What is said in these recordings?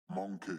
Monkey.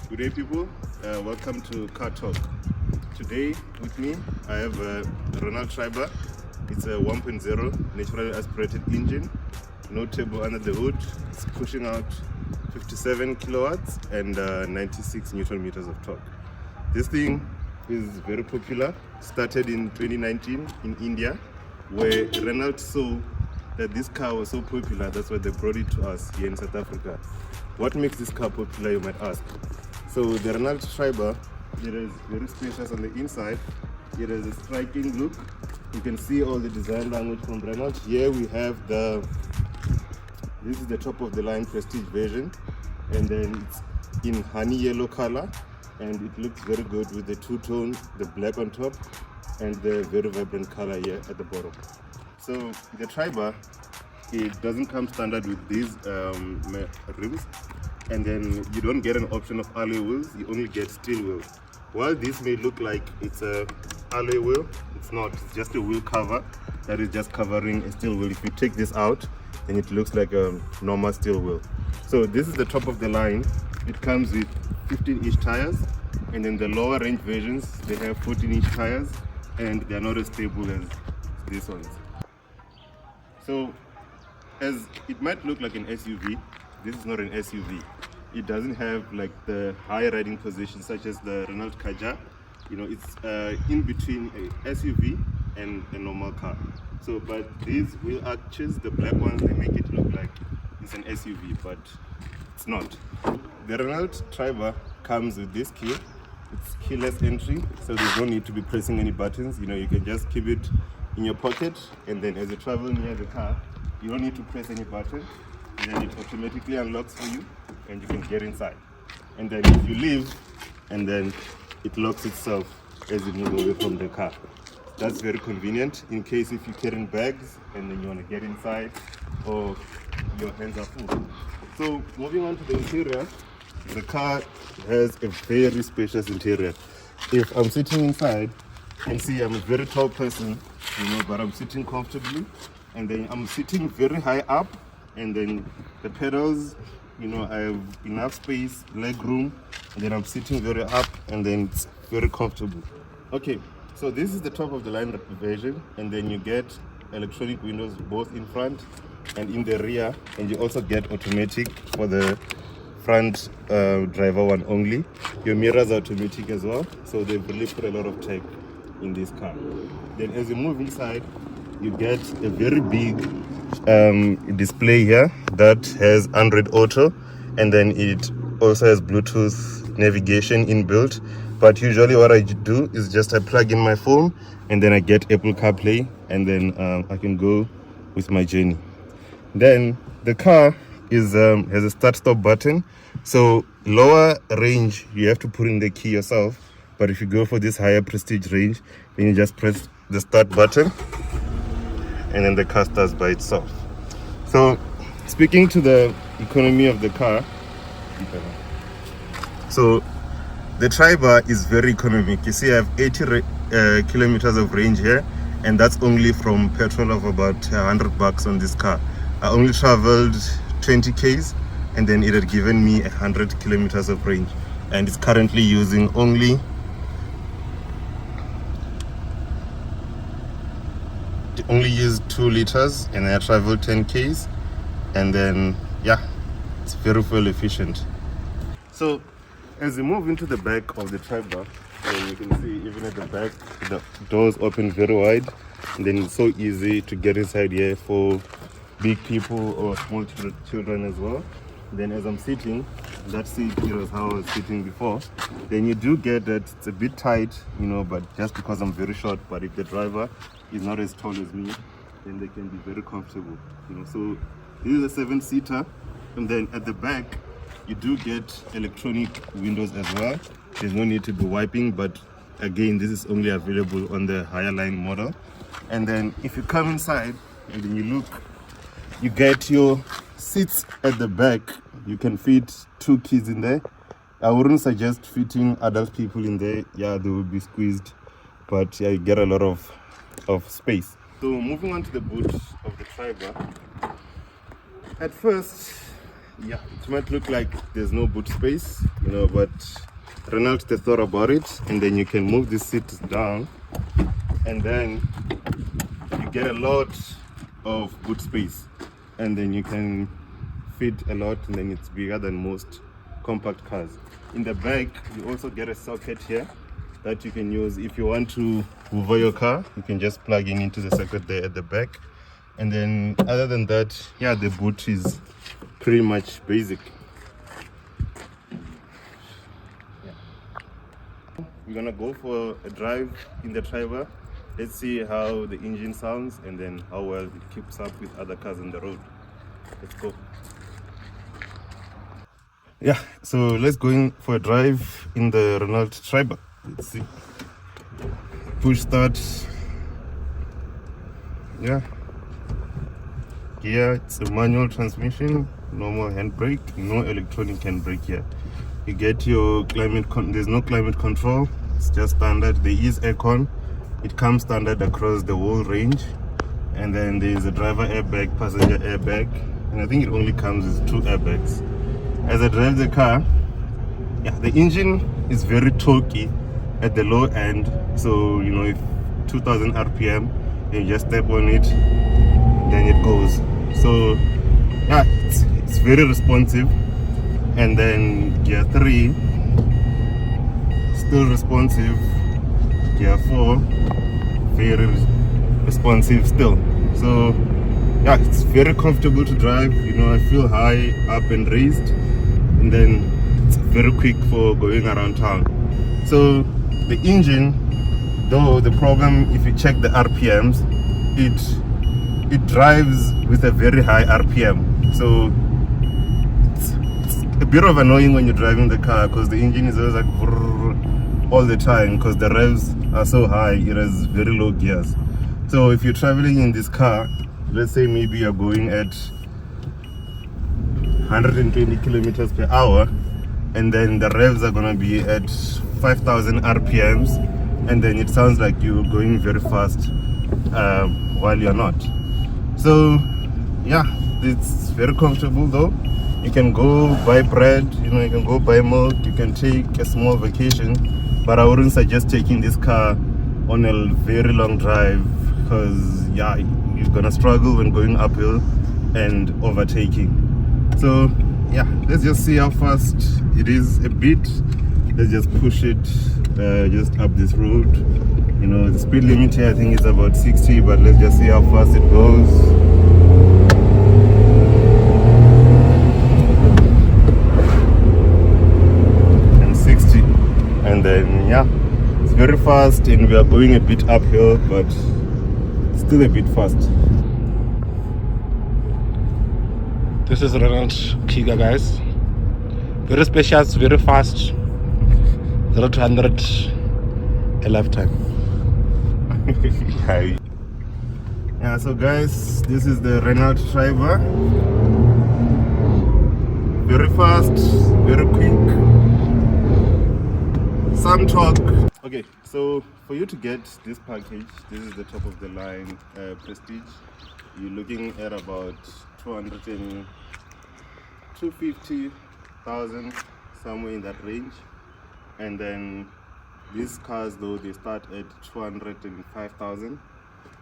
Good day, people. Welcome to Car Talk. Today with me I have a Renault Triber. It's a 1.0 naturally aspirated engine, no turbo under the hood. It's pushing out 57 kilowatts and 96 newton meters of torque. This thing is very popular. Started in 2019 in India, where Renault saw that this car was so popular. That's why they brought it to us here in South Africa. What makes this car popular, you might ask? So the Renault Triber, it is very spacious on the inside. It has a striking look. You can see all the design language from Renault. Here we have this is the top of the line Prestige version, and then it's in honey yellow color, and it looks very good with the two-tone, the black on top and the very vibrant color here at the bottom. So the Triber, it doesn't come standard with these rims, and then you don't get an option of alloy wheels, you only get steel wheels. While this may look like it's a alloy wheel, it's not. It's just a wheel cover that is just covering a steel wheel. If you take this out, then it looks like a normal steel wheel. So this is the top of the line. It comes with 15-inch tires, and then the lower range versions, they have 14-inch tires, and they're not as stable as these ones. So as it might look like an SUV, this is not an SUV. It doesn't have like the high riding position such as the Renault Kadjar. You know, it's in between a SUV and a normal car. So, but these wheel arches, the black ones, they make it look like it's an SUV, but it's not. The Renault Triber comes with this key. It's keyless entry, so there's no need to be pressing any buttons. You know, you can just keep it in your pocket, and then as you travel near the car, you don't need to press any button, and then it automatically unlocks for you, and you can get inside. And then if you leave, and then it locks itself as you move away from the car. That's very convenient in case if you're carrying bags and then you want to get inside or your hands are full. So moving on to the interior, the car has a very spacious interior. If I'm sitting inside, you can see I'm a very tall person, you know, but I'm sitting comfortably, and then I'm sitting very high up, and then the pedals, you know, I have enough space, leg room, and then I'm sitting very up, and then it's very comfortable. Okay, so this is the top of the line version, and then you get electronic windows both in front and in the rear, and you also get automatic for the front driver one only. Your mirrors are automatic as well, so they've really put a lot of tech in this car. Then as you move inside, you get a very big display here that has Android Auto, and then it also has Bluetooth navigation inbuilt. But usually what I do is just I plug in my phone, and then I get Apple CarPlay, and then I can go with my journey. Then the car is has a start-stop button. So lower range, you have to put in the key yourself. But if you go for this higher prestige range, then you just press the start button, and then the car starts by itself. So speaking to the economy of the car, so the Triber is very economic. You see I have kilometers of range here, and that's only from petrol of about $100 on this car. I only traveled 20 k's, and then it had given me 100 kilometers of range, and it's currently using only used 2 liters, and I traveled 10 k's, and then yeah, it's very fuel efficient. So as we move into the back of the Triber, then you can see even at the back the doors open very wide, and then it's so easy to get inside here for big people or small children as well. Then as I'm sitting, that seat, it was how I was sitting before, then you do get that it's a bit tight, you know, but just because I'm very short. But if the driver is not as tall as me, then they can be very comfortable, you know. So this is a 7-seater, and then at the back you do get electronic windows as well. There's no need to be wiping, but again, this is only available on the higher line model. And then if you come inside and then you look, you get your seats at the back. You can fit 2 kids in there. I wouldn't suggest fitting adult people in there. Yeah, they will be squeezed, but yeah, you get a lot of space. So moving on to the boot of the Triber. At first, yeah, it might look like there's no boot space, you know, but Renault, they thought about it, and then you can move the seat down, and then you get a lot of boot space, and then you can fit a lot, and then it's bigger than most compact cars. In the back, you also get a socket here that you can use if you want to hover your car. You can just plug in into the socket there at the back. And then other than that, yeah, the boot is pretty much basic. Yeah. We're gonna go for a drive in the Triber. Let's see how the engine sounds and then how well it keeps up with other cars on the road. Let's go. Yeah, so let's go in for a drive in the Renault Triber. Let's see. Push start. Yeah. Here it's a manual transmission, normal handbrake, no electronic handbrake here. You get your there's no climate control, it's just standard. There is aircon, it comes standard across the whole range, and then there's a driver airbag, passenger airbag, and I think it only comes with 2 airbags. As I drive the car, yeah, the engine is very torquey at the low end, so you know, if 2000 rpm, you just step on it, then it goes. So yeah, it's very responsive. And then gear 3, still responsive. Gear 4, very responsive still. So yeah, it's very comfortable to drive. You know, I feel high up and raised, and then it's very quick for going around town. So the engine, though, the problem, if you check the RPMs, it drives with a very high RPM. So it's a bit of annoying when you're driving the car, because the engine is always like all the time, because the revs are so high. It has very low gears. So if you're traveling in this car, let's say maybe you're going at 120 kilometers per hour, and then the revs are gonna be at 5000 RPMs, and then it sounds like you're going very fast while you're not. So yeah, it's very comfortable though. You can go buy bread, you know, you can go buy milk, you can take a small vacation, but I wouldn't suggest taking this car on a very long drive, because yeah, you're gonna struggle when going uphill and overtaking. So yeah, let's just see how fast it is a bit. Let's just push it just up this road. You know, the speed limit here I think is about 60, but let's just see how fast it goes. And 60. And then yeah, it's very fast, and we are going a bit uphill, but still a bit fast. This is Renault Kiga, guys. Very spacious, very fast. 0 to 100 a lifetime. Yeah, so guys, this is the Renault Triber. Very fast, very quick, some torque. Okay, so for you to get this package, this is the top of the line Prestige. You're looking at about 250,000, somewhere in that range. And then these cars though, they start at 205,000.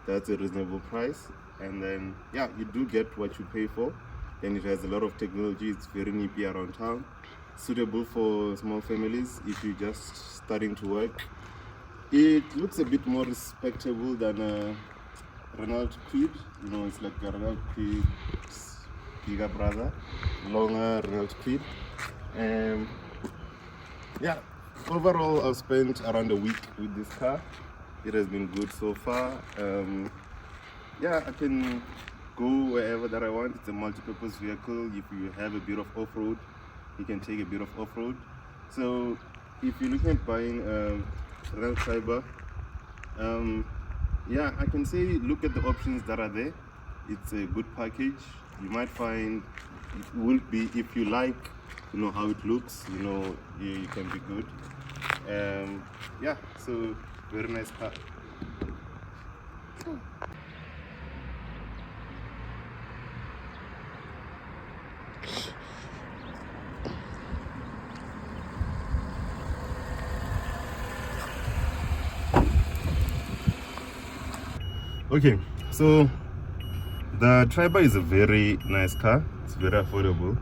That's a reasonable price. And then yeah, you do get what you pay for. And it has a lot of technology. It's very nippy around town, suitable for small families if you're just starting to work. It looks a bit more respectable than a Renault Kwid. You know, it's like a Renault Kwid's bigger brother, longer Renault Kwid. Yeah, overall I've spent around a week with this car. It has been good so far. Yeah, I can go wherever that I want. It's a multi-purpose vehicle. If you have a bit of off-road, you can take a bit of off-road. So if you're looking at buying a Renault Triber, yeah, I can say look at the options that are there. It's a good package. You might find it will be, if you like, you know, how it looks, you know, you can be good. Yeah, so very nice car. Okay, so the Triber is a very nice car. It's very affordable,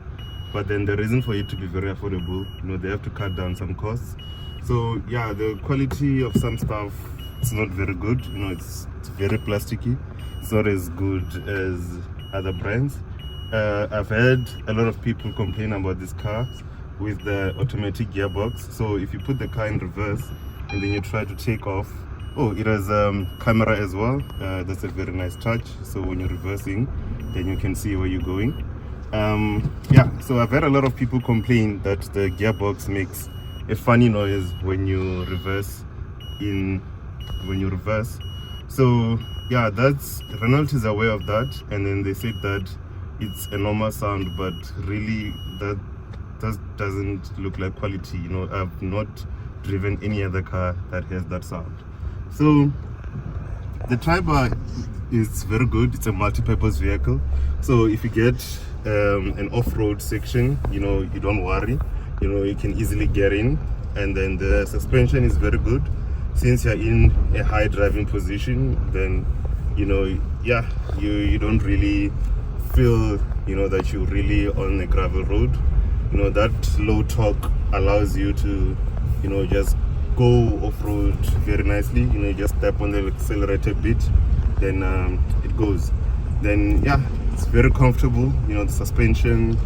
but then the reason for it to be very affordable, you know, they have to cut down some costs. So yeah, the quality of some stuff, it's not very good. You know, it's very plasticky. It's not as good as other brands. I've heard a lot of people complain about this car with the automatic gearbox. So if you put the car in reverse and then you try to take off, oh, it has camera as well. That's a very nice touch. So when you're reversing, then you can see where you're going. Yeah, so I've had a lot of people complain that the gearbox makes a funny noise when you reverse. So yeah, that's Renault is aware of that, and then they said that it's a normal sound, but really that doesn't look like quality. You know, I've not driven any other car that has that sound. So the Triber is very good. It's a multi-purpose vehicle. So if you get an off-road section, you know, you don't worry. You know, you can easily get in. And then the suspension is very good. Since you're in a high driving position, then, you know, yeah, you don't really feel, you know, that you're really on a gravel road. You know, that low torque allows you to, you know, just go off-road very nicely. You know, you just tap on the accelerator bit, then it goes. Then yeah, it's very comfortable. You know, the suspension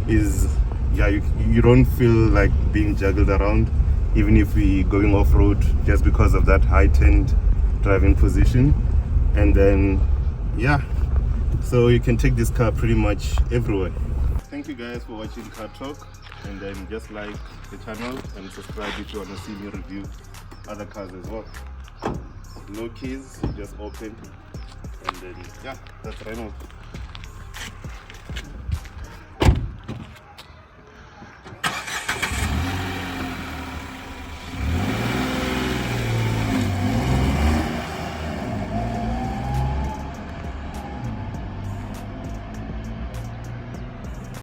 is, yeah, you don't feel like being juggled around, even if we're going off-road, just because of that heightened driving position. And then yeah, so you can take this car pretty much everywhere. Thank you guys for watching Car Talk, and then just like the channel and subscribe if you want to see me review other cars as well. No keys, you just open, and then yeah, that's Renault.